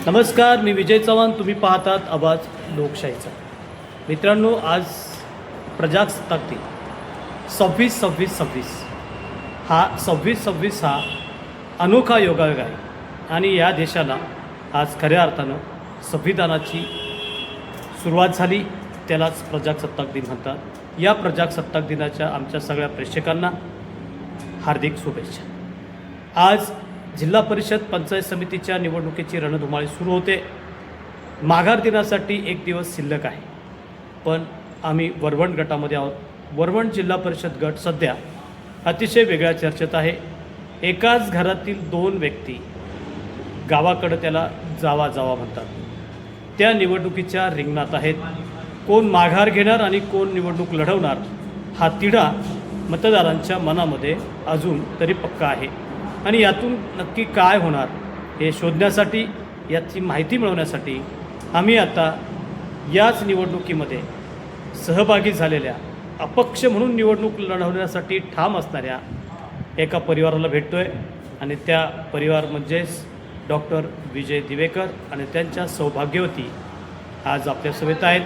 नमस्कार, मी विजय चव्हाण. तुम्ही पाहतात आवाज लोकशाहीचा. मित्रांनो, आज प्रजासत्ताक दिन 26/26/26 हा 26/26 हा अनोखा योगायोग आहे आणि या देशाला आज खऱ्या अर्थानं संविधानाची सुरुवात झाली. त्यालाच प्रजासत्ताक दिन म्हणतात. या प्रजासत्ताक दिनाच्या आमच्या सगळ्या प्रेक्षकांना हार्दिक शुभेच्छा. आज जिल्हा परिषद पंचायत समितीच्या निवडणुकीची रणधुमाळी सुरू होते. माघार दिनासाठी एक दिवस शिल्लक आहे, पण आम्ही वरवण गटामध्ये आहोत. वरवण जिल्हा परिषद गट सध्या अतिशय वेगळ्या चर्चेत आहे. एकाच घरातील दोन व्यक्ती गावाकडं त्याला जावा जावा म्हणतात, त्या निवडणुकीच्या रिंगणात आहेत. कोण माघार घेणार आणि कोण निवडणूक लढवणार हा तिढा मतदारांच्या मनामध्ये अजून तरी पक्का आहे. आणि यातून नक्की काय होणार हे शोधण्यासाठी, याची माहिती मिळवण्यासाठी आम्ही आता याच निवडणुकीमध्ये सहभागी झालेल्या, अपक्ष म्हणून निवडणूक लढवण्यासाठी ठाम असणाऱ्या एका परिवाराला भेटतो आहे. आणि त्या परिवार म्हणजेच डॉक्टर विजय दिवेकर आणि त्यांच्या सौभाग्यवती आज आपल्या सभेत आहेत.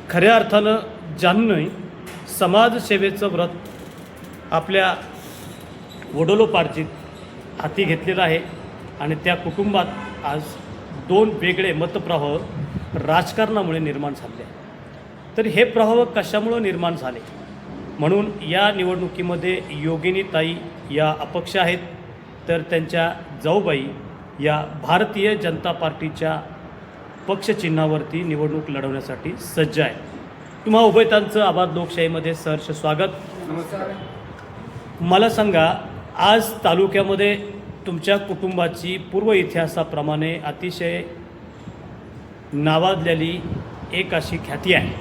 खऱ्या अर्थानं ज्यांनी समाजसेवेचं व्रत आपल्या वडोलोपार्जित हाती घेतलेलं आहे आणि त्या कुटुंबात आज दोन वेगळे मतप्रवाह राजकारणामुळे निर्माण झाले. तर हे प्रवाह कशामुळं निर्माण झाले, म्हणून या निवडणुकीमध्ये योगिनीताई या अपक्ष आहेत, तर त्यांच्या जाऊबाई या भारतीय जनता पार्टीच्या पक्षचिन्हावरती निवडणूक लढवण्यासाठी सज्ज आहे. तुम्हा उभयतांचं आवाज लोकशाहीमध्ये सहर्ष स्वागत. नमस्कार. मला सांगा, आज तालुक्यामध्ये तुमच्या कुटुंबाची पूर्व इतिहासाप्रमाणे अतिशय नावाजलेली एक अशी ख्याती आहे.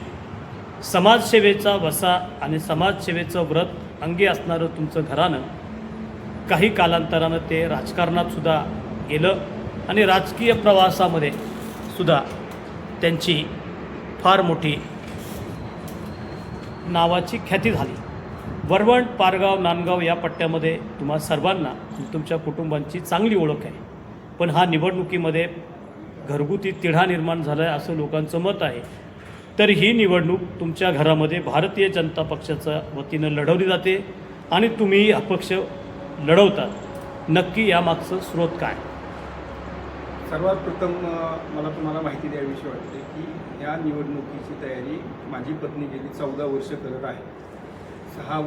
समाजसेवेचा वसा आणि समाजसेवेचं व्रत अंगी असणारं तुमचं घराणं काही कालांतरानं ते राजकारणातसुद्धा गेलं आणि राजकीय प्रवासामध्ये सुद्धा त्यांची फार मोठी नावाची ख्याती झाली. वरवण, पारगाव, नांदगाव या पट्ट्यामध्ये तुम्हा सर्वांना तुमच्या कुटुंबांची चांगली ओळख आहे. पण हा निवडणुकीमध्ये घरगुती तिढा निर्माण झाला आहे असं लोकांचं मत आहे. तर ही निवडणूक तुमच्या घरामध्ये भारतीय जनता पक्षाच्या वतीनं लढवली जाते आणि तुम्ही अपक्ष लढवतात. नक्की यामागचं स्रोत काय? सर्वात प्रथम मला तुम्हाला माहिती द्यावीशी वाटते की या निवडणुकीची तयारी माझी पत्नी गेली 14 वर्ष करत आहे. 6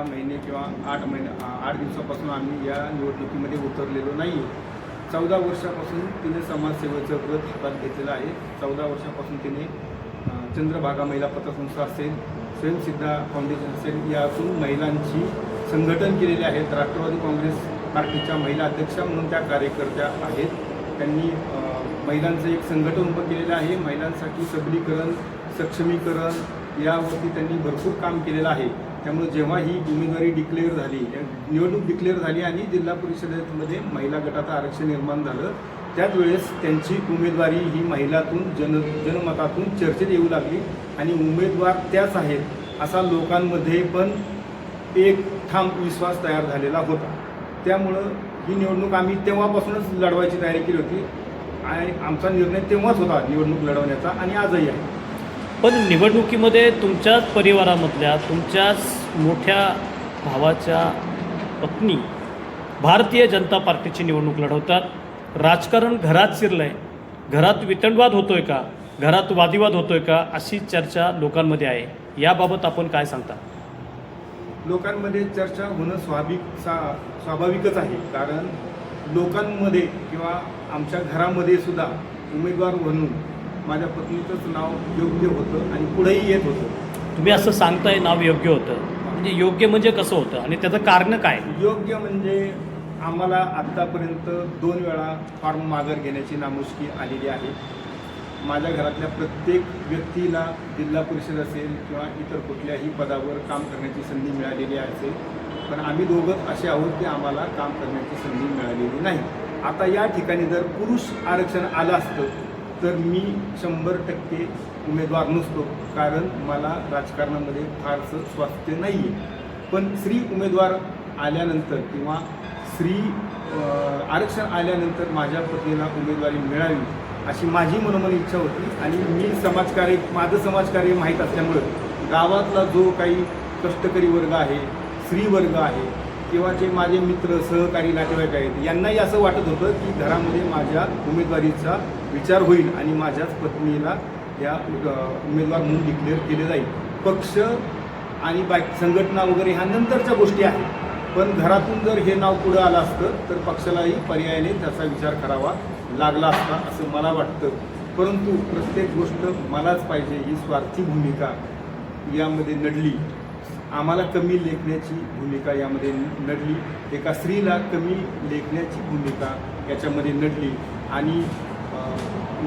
महिने किंवा 8 दिवसापासून आम्ही या निवडणुकीमध्ये उतरलेलो नाही आहे. 14 वर्षापासून तिने समाजसेवेचं व्रत हातात घेतलेलं आहे. 14 वर्षापासून तिने चंद्रभागा महिला पतसंस्था असेल, स्वयंसिद्धा फाउंडेशन असेल, यातून महिलांची संघटन केलेले आहेत. राष्ट्रवादी काँग्रेस पार्टीच्या महिला अध्यक्षा म्हणून त्या कार्यकर्त्या आहेत. त्यांनी महिलांचं एक संघटन उभं केलेलं आहे. महिलांसाठी सबलीकरण, सक्षमीकरण यावरती त्यांनी भरपूर काम केलेलं आहे. त्यामुळे जेव्हा ही उमेदवारी डिक्लेअर झाली, निवडणूक डिक्लेअर झाली आणि जिल्हा परिषदेमध्ये महिला गटाचं आरक्षण निर्माण झालं, त्याच वेळेस त्यांची उमेदवारी ही महिलातून जनमतातून चर्चेत येऊ लागली आणि उमेदवार त्याच आहेत असा लोकांमध्ये पण एक ठाम विश्वास तयार झालेला होता. त्यामुळं ही निवडणूक आम्ही तेव्हापासूनच लढवायची तयारी केली होती आणि आमचा निर्णय तेव्हाच होता निवडणूक लढवण्याचा आणि आजही आहे. पण निवडणुकीमध्ये तुमच्याच परिवारामधल्या तुमच्याच मोठ्या भावाच्या पत्नी भारतीय जनता पार्टीची निवडणूक लढवतात. राजकारण घरात शिरलं आहे. घरात वितंडवाद होतो आहे का, घरात वादिवाद होतो आहे का, अशी चर्चा लोकांमध्ये आहे. याबाबत आपण काय सांगता? लोकांमध्ये चर्चा होणं स्वाभाविकच आहे. कारण लोकांमध्ये किंवा आमच्या घरामध्ये सुद्धा उमेदवार म्हणून माझ्या पत्नीचंच नाव योग्य होतं आणि पुढेही येत होतं. तुम्ही असं सांगताय नाव योग्य होतं, म्हणजे योग्य म्हणजे कसं होतं आणि त्याचं कारण काय? योग्य म्हणजे आम्हाला आत्तापर्यंत 2 वेळा फॉर्म माघार घेण्याची नामुष्की आलेली आहे. माझ्या घरातल्या प्रत्येक व्यक्तीला जिल्हा परिषद असेल किंवा इतर कुठल्याही पदावर काम करण्याची संधी मिळालेली असेल, पण आम्ही दोघंच असे आहोत की आम्हाला काम करण्याची संधी मिळालेली नाही. आता या ठिकाणी जर पुरुष आरक्षण आलं असतं तर मी 100% उमेदवार नसतो, कारण मला राजकारणामध्ये फारसं स्वास्थ्य नाही आहे. पण स्त्री उमेदवार आल्यानंतर किंवा स्त्री आरक्षण आल्यानंतर माझ्या पत्नीला उमेदवारी मिळावी अशी माझी मनोमन इच्छा होती. आणि मी समाजकार्य, माझं समाजकार्य माहीत असल्यामुळं गावातला जो काही कष्टकरी वर्ग आहे, स्त्री वर्ग आहे किंवा जे माझे मित्र सहकारी नातेवाईक आहेत, यांनाही असं वाटत होतं की घरामध्ये माझ्या उमेदवारीचा विचार होईल आणि माझ्याच पत्नीला या उमेदवार म्हणून डिक्लेअर केले जाईल. पक्ष आणि संघटना वगैरे ह्या नंतरच्या गोष्टी आहेत, पण घरातून जर हे नाव पुढं आलं असतं तर पक्षालाही पर्यायाने त्याचा विचार करावा लागला असता असं मला वाटतं. परंतु प्रत्येक गोष्ट मलाच पाहिजे ही स्वार्थी भूमिका यामध्ये नडली. आम्हाला कमी लेखण्याची भूमिका यामध्ये नडली. एका स्त्रीला कमी लेखण्याची भूमिका याच्यामध्ये नडली. आणि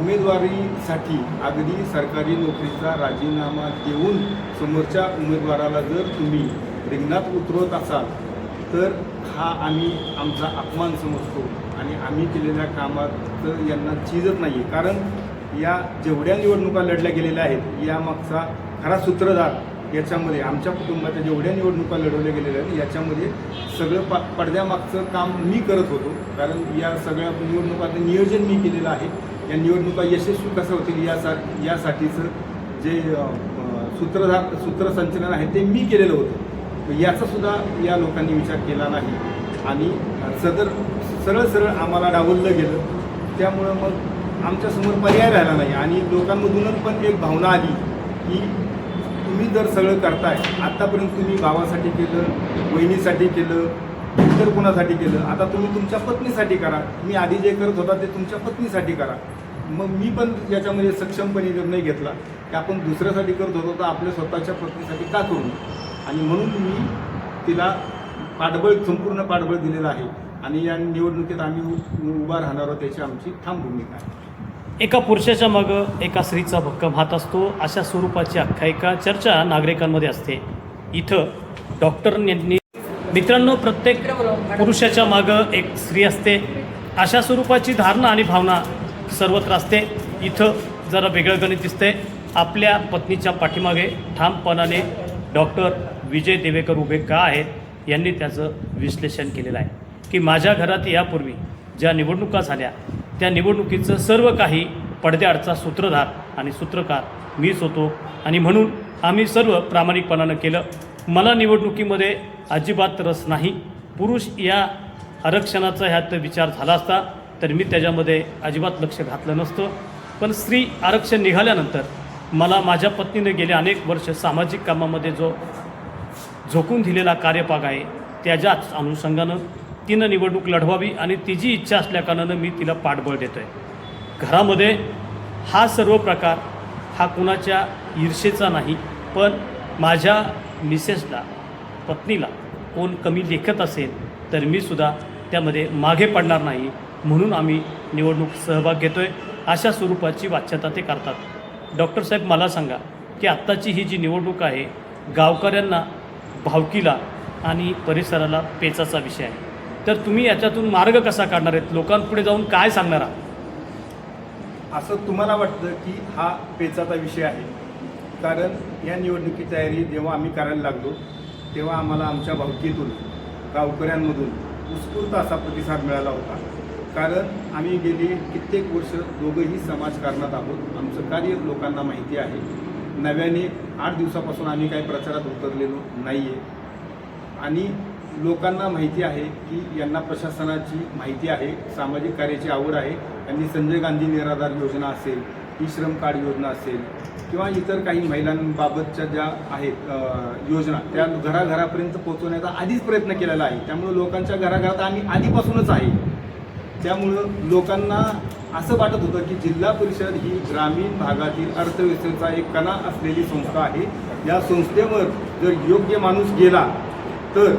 उमेदवारीसाठी अगदी सरकारी नोकरीचा राजीनामा देऊन समोरच्या उमेदवाराला जर तुम्ही रिंगणात उतरवत असाल तर हा आम्ही आमचा अपमान समजतो आणि आम्ही केलेल्या कामाचं यांना चीजच नाही आहे. कारण या जेवढ्या निवडणुका लढल्या गेलेल्या आहेत यामागचा खरा सूत्रधार याच्यामध्ये आमच्या कुटुंबाच्या जेवढ्या निवडणुका लढवल्या गेलेल्या आहेत याच्यामध्ये सगळं पडद्यामागचं काम मी करत होतो. कारण या सगळ्या निवडणुकांचं नियोजन मी केलेलं आहे. या निवडणुका यशस्वी कसं होतील यासाठीचं जे सूत्रसंचलन आहे ते मी केलेलं होतं. याचासुद्धा या लोकांनी विचार केला नाही आणि सरळ आम्हाला डावललं गेलं. त्यामुळं मग आमच्यासमोर पर्याय राहिला नाही. आणि लोकांमधूनच पण एक भावना आली की तुम्ही जर सगळं करताय, आत्तापर्यंत तुम्ही भावासाठी केलं, बहिणीसाठी केलं, इतर कोणासाठी केलं, आता तुम्ही तुमच्या पत्नीसाठी करा. मी आधी जे करत होता ते तुमच्या पत्नीसाठी करा. मग मी पण याच्यामध्ये सक्षमपणे निर्णय घेतला की आपण दुसऱ्यासाठी करत होतो तर आपल्या स्वतःच्या पत्नीसाठी का करू. आणि म्हणून मी तिला संपूर्ण पाठबळ दिलेलं आहे. आणि या निवडणुकीत आम्ही उभा राहणार आहोत त्याची आमची ठाम भूमिका आहे. एका पुरुषाच्या मागं एका स्त्रीचा भक्कम हात असतो, अशा स्वरूपाची आख्यायिका चर्चा नागरिकांमध्ये असते. इथं डॉक्टरांनी मित्रांनो, प्रत्येक पुरुषाच्या मागं एक स्त्री असते, अशा स्वरूपाची धारणा आणि भावना सर्वत्र असते. इथं जरा वेगळं गणित दिसतंय. आपल्या पत्नीच्या पाठीमागे ठामपणाने डॉक्टर विजय देवेकर उभे का आहेत यांनी त्याचं विश्लेषण केलेलं आहे की माझ्या घरात यापूर्वी ज्या निवडणुका झाल्या त्या निवडणुकीचं सर्व काही पडद्याआडचा सूत्रधार आणि सूत्रकार मीच होतो. आणि म्हणून आम्ही सर्व प्रामाणिकपणानं केलं. मला निवडणुकीमध्ये अजिबात रस नाही. पुरुष या आरक्षणाचा ह्यात विचार झाला असता तर मी त्याच्यामध्ये अजिबात लक्ष घातलं नसतं. पण स्त्री आरक्षण निघाल्यानंतर मला माझ्या पत्नीने गेले अनेक वर्ष सामाजिक कामामध्ये जो झोकून दिलेला कार्यभाग आहे त्याच्याच अनुषंगानं तिनं निवडणूक लढवावी आणि तिची इच्छा असल्याकारणानं मी तिला पाठबळ देतो आहे. घरामध्ये हा सर्व प्रकार हा कुणाच्या ईर्षेचा नाही, पण माझ्या मिसेसला, पत्नीला कोण कमी लेखत असेल तर मी सुद्धा त्यामध्ये मागे पडणार नाही. म्हणून आम्ही निवडणूक सहभाग घेतो आहे. अशा स्वरूपाची वाच्यता ते करतात. डॉक्टर साहेब, मला सांगा की आत्ताची ही जी निवडणूक आहे गावकऱ्यांना, भावकीला आणि परिसराला पेचाचा विषय आहे. तर तुम्ही याच्यातून मार्ग कसा काढणार आहेत? लोकांपुढे जाऊन काय सांगणार आहात? असं तुम्हाला वाटतं की हा पेचाचा विषय आहे? कारण या निवडणुकीची तयारी जेव्हा आम्ही करायला लागलो तेव्हा आम्हाला आमच्या भावकीतून, गावकऱ्यांमधून उत्स्फूर्त असा प्रतिसाद मिळाला होता. कारण आम्ही गेली कित्येक वर्ष दोघंही समाजकारणात आहोत. आमचं कार्य लोकांना माहिती आहे. नव्याने 8 दिवसापासून आम्ही काही प्रचारात उतरलेलो नाही आहे. आणि लोकांना माहिती आहे की यांना प्रशासनाची माहिती आहे, सामाजिक कार्याची आवड आहे. यांनी संजय गांधी निराधार योजना असेल, ई श्रम कार्ड योजना असेल किंवा इतर काही महिलांबाबतच्या ज्या आहेत योजना त्या घराघरापर्यंत पोहोचवण्याचा आधीच प्रयत्न केलेला आहे. त्यामुळे लोकांच्या घराघरात आम्ही आधीपासूनच आहे. त्यामुळं लोकांना असं वाटत होतं की जिल्हा परिषद ही ग्रामीण भागातील अर्थव्यवस्थेचा एक कणा असलेली संस्था आहे. या संस्थेवर जर योग्य माणूस गेला तर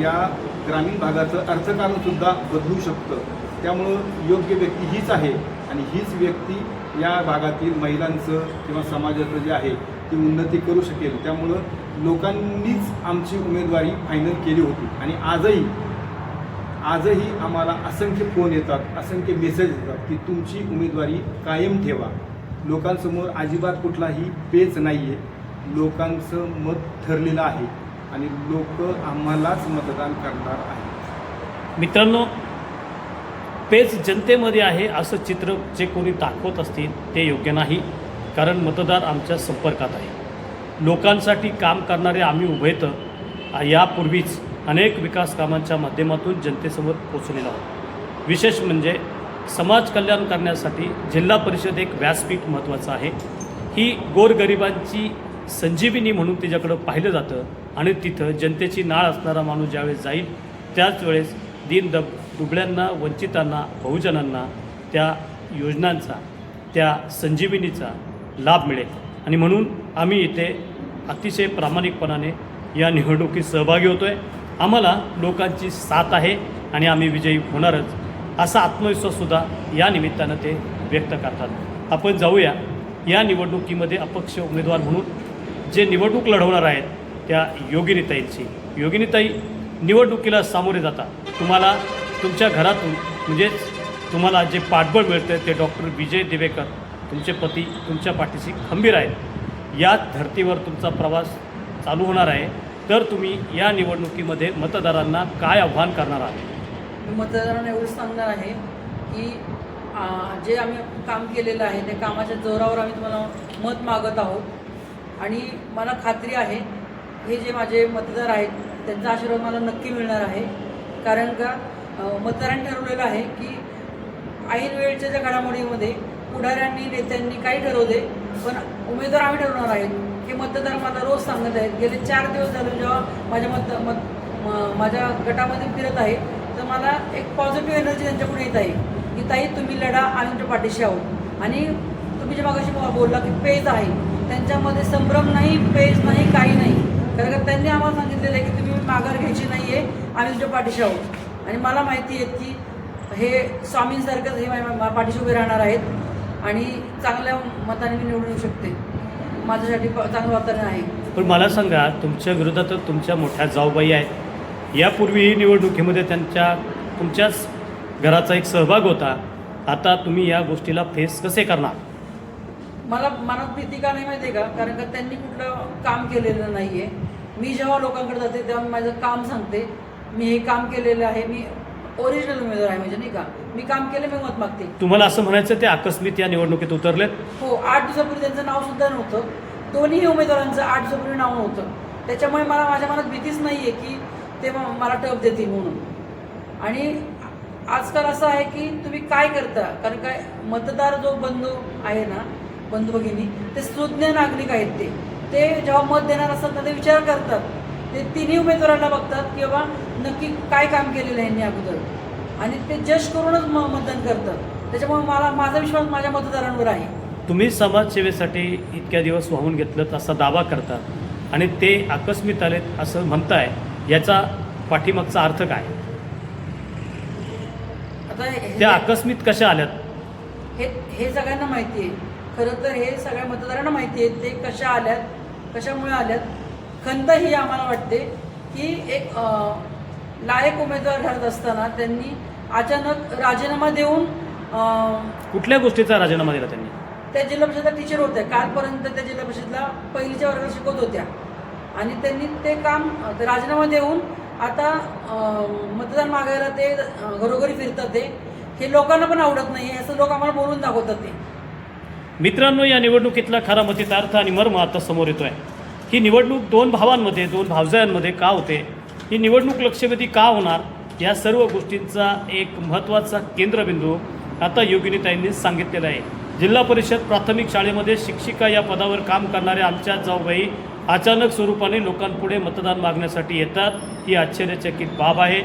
या ग्रामीण भागाचं अर्थकारणसुद्धा बदलू शकतं. त्यामुळं योग्य व्यक्ती हीच आहे आणि हीच व्यक्ती या भागातील महिलांचं किंवा समाजाचं जे आहे ती उन्नती करू शकेल. त्यामुळं लोकांनीच आमची उमेदवारी फायनल केली होती. आणि आजही आम्हाला असंख्य फोन येतात, असंख्य मेसेज येतात की तुमची उमेदवारी कायम ठेवा. लोकांसमोर अजिबात कुठलाही पेच नाही आहे. लोकांचं मत ठरलेलं आहे आणि लोक आम्हालाच मतदान करणार आहेत. मित्रांनो, पेच जनतेमध्ये आहे असं चित्र जे कोणी दाखवत असतील ते योग्य नाही. कारण मतदार आमच्या संपर्कात आहे. लोकांसाठी काम करणारे आम्ही उभे तर यापूर्वीच अनेक विकास कामांच्या माध्यमातून जनतेसमोर पोचलेलो आहोत. विशेष म्हणजे समाज कल्याण करण्यासाठी जिल्हा परिषद एक व्यासपीठ महत्त्वाचं आहे. ही गोरगरिबांची संजीवनी म्हणून तिच्याकडं पाहिलं जातं आणि तिथं जनतेची नाळ असणारा माणूस ज्यावेळेस जाईल त्याच वेळेस दुबळ्यांना, वंचितांना, बहुजनांना त्या योजनांचा, त्या संजीवनीचा लाभ मिळेल. आणि म्हणून आम्ही इथे अतिशय प्रामाणिकपणाने या निवडणुकीत सहभागी होतो आहे. आम्हाला लोकांची साथ आहे आणि आम्ही विजयी होणारच असा आत्मविश्वाससुद्धा या निमित्तानं ते व्यक्त करतात. आपण जाऊया या निवडणुकीमध्ये अपक्ष उमेदवार म्हणून जे निवडणूक लढवणार आहेत त्या योगिनीताईंची. योगिनीताई, निवडणुकीला सामोरे जाता तुम्हाला तुमच्या घरातून म्हणजेच तुम्हाला जे पाठबळ मिळतं ते डॉक्टर विजय दिवेकर तुमचे पती तुमच्या पाठीशी खंबीर आहेत. या धर्तीवर तुमचा प्रवास चालू होणार आहे. तर तुम्ही या निवडणुकीमध्ये मतदारांना काय आव्हान करणार आहात? मी मतदारांना एवढंच सांगणार आहे की जे आम्ही काम केलेलं आहे त्या कामाच्या जोरावर आम्ही तुम्हाला मत मागत आहोत. आणि मला खात्री आहे हे जे माझे मतदार आहेत त्यांचा आशीर्वाद मला नक्की मिळणार आहे. कारण का मतदारांनी ठरवलेलं आहे की ऐन वेळच्या ज्या घडामोडीमध्ये पुढाऱ्यांनी, नेत्यांनी काही ठरवू दे, पण उमेदवार आम्ही ठरवणार आहेत. हे मतदार मला रोज सांगत आहेत. गेले 4 दिवस झाले जेव्हा माझ्या गटामध्ये फिरत आहे तर मला एक पॉझिटिव्ह एनर्जी त्यांच्याकडून येत आहे की ताई तुम्ही लढा, आम्ही तुमच्या पाठीशी आहोत. आणि तुम्ही जे मागाशी बोलला की पेज आहे, त्यांच्यामध्ये संभ्रम नाही, पेज नाही, काही नाही. कारण का त्यांनी आम्हाला सांगितलेलं आहे की तुम्ही माघार घ्यायची नाही आहे, आम्ही तुमच्या पाठीशी आहोत. आणि मला माहिती आहे की हे स्वामींसारखंच हे माझ्या पाठीशी उभे राहणार आहेत आणि चांगल्या मताने मी निवडून येऊ शकते. माझ्यासाठी चांगलं वातावरण आहे. पण मला सांगा, तुमच्या विरोधात तुमच्या मोठ्या जाऊबाई आहेत. यापूर्वीही निवडणुकीमध्ये तुमच्याच घराचा एक सहभाग होता. आता तुम्ही या गोष्टीला फेस कसे करणार? मला मनात भीती का नाही माहिती आहे का? कारण का त्यांनी कुठलं काम केलेलं नाही आहे. मी जेव्हा लोकांकडे जाते तेव्हा मी माझं काम सांगते. मी हे काम केलेलं आहे, मी ओरिजिनल उमेदवार आहे, म्हणजे नाही का, मी काम केलं, मी मत मागते. तुम्हाला असं म्हणायचं ते आकस्मित या निवडणुकीत उतरलेत? हो, 8 दिवसापूर्वी त्यांचं नावसुद्धा नव्हतं. दोन्ही उमेदवारांचं 8 दिवसापूर्वी नाव नव्हतं. त्याच्यामुळे मला माझ्या मनात भीतीच नाही आहे की ते मला टप देतील म्हणून. आणि आजकाल असं आहे की तुम्ही काय करता, कारण काय मतदार जो बंधू आहे ना, बंधू भगिनी, ते सुज्ञ नागरिक आहेत. ते जेव्हा मत देणार असतात ना ते विचार करतात. ते तिन्ही उमेदवारांना बघतात की बाबा नक्की काय काम केलेलं आहे यांनी अगोदर, आणि ते जज करूनच मतदान करतात. त्याच्यामुळे माझा विश्वास माझ्या मतदारांवर आहे. तुम्ही समाजसेवेसाठी इतक्या दिवस वाहून घेतलं असा दावा करता आणि ते आकस्मित आलेत असं म्हणताय, याचा पाठीमागचा अर्थ काय? आता त्या आकस्मित कशा आल्यात? हे सगळ्यांना माहिती आहे. खरं तर हे सगळ्या मतदारांना माहिती आहे ते कशा आल्यात, कशामुळे आल्यात. खंत ही आम्हाला वाटते की एक लायक उमेदवार घरात असताना त्यांनी अचानक राजीनामा देऊन कुठल्या गोष्टीचा राजीनामा दिला त्यांनी? त्या जिल्हा परिषदला टीचर होत्या. कालपर्यंत त्या जिल्हा परिषदला पहिलीच्या वर्गात शिकवत होत्या आणि त्यांनी ते काम राजीनामा देऊन आता मतदान मागायला ते घरोघरी फिरतात. हे लोकांना पण आवडत नाही, असं लोक आम्हाला बोलून दाखवतात. ते मित्रांनो, या निवडणुकीतला खरा मतीचा अर्थ आणि मर्म आता समोर येतोय. ही निवडणूक 2 भावांमध्ये, 2 भावजायांमध्ये का होते, ही निवडणूक लक्षवेधी का होणार, या सर्व गोष्टींचा एक महत्त्वाचा केंद्रबिंदू आता योगिनीताईंनीच सांगितलेला आहे. जिल्हा परिषद प्राथमिक शाळेमध्ये शिक्षिका या पदावर काम करणाऱ्या आमच्या जाऊबाई अचानक स्वरूपाने लोकांपुढे मतदान मागण्यासाठी येतात. ही आश्चर्यचकित बाब आहे.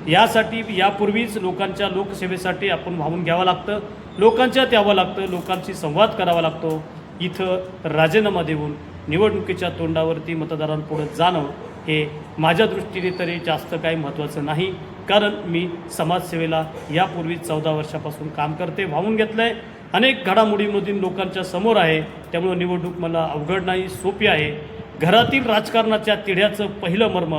यासाठी यापूर्वीच लोकांच्या लोकसेवेसाठी आपण वाहून घ्यावं लागतं, लोकांच्यात यावं लागतं, लोकांशी संवाद करावा लागतो. इथं राजीनामा देऊन निवडणुकीच्या तोंडावरती मतदारांपुढे जाणं हे माझ्या दृष्टीने तरी जास्त काही महत्त्वाचं नाही. कारण मी समाजसेवेला यापूर्वी 14 वर्षापासून काम करते, वाहून घेतलं आहे. अनेक घडामोडीमधून लोकांच्या समोर आहे. त्यामुळं निवडणूक मला अवघड नाही, सोपी आहे. घरातील राजकारणाच्या तिढ्याचं पहिलं मर्म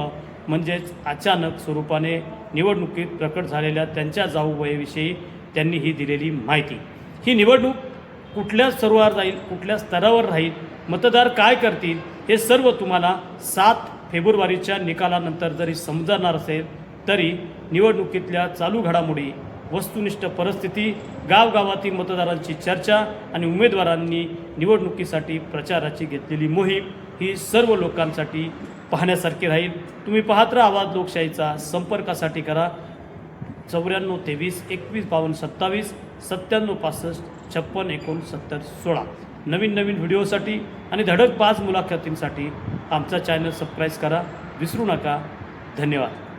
म्हणजेच अचानक स्वरूपाने निवडणुकीत प्रकट झालेल्या त्यांच्या जाऊबाईविषयी त्यांनी ही दिलेली माहिती. ही निवडणूक कुठल्या स्तरावर राहील, कुठल्या स्तरावर राहील, मतदार काय करतील, हे सर्व तुम्हाला 7 फेब्रुवारीच्या निकालानंतर जरी समजणार असेल तरी निवडणुकीतल्या चालू घडामोडी, वस्तुनिष्ठ परिस्थिती, गावगावातील मतदारांची चर्चा आणि उमेदवारांनी निवडणुकीसाठी प्रचाराची घेतलेली मोहीम ही सर्व लोकांसाठी पाहण्यासारखी राहील. तुम्ही पाहत राहा आवाज लोकशाहीचा. संपर्कासाठी करा 94 23 21 52 27 97 65 56 69 16. नवीन व्हिडिओसाठी आणि धडक 5 मुलाखतींसाठी आमचा चॅनल सबस्क्राईब करा विसरू नका. धन्यवाद.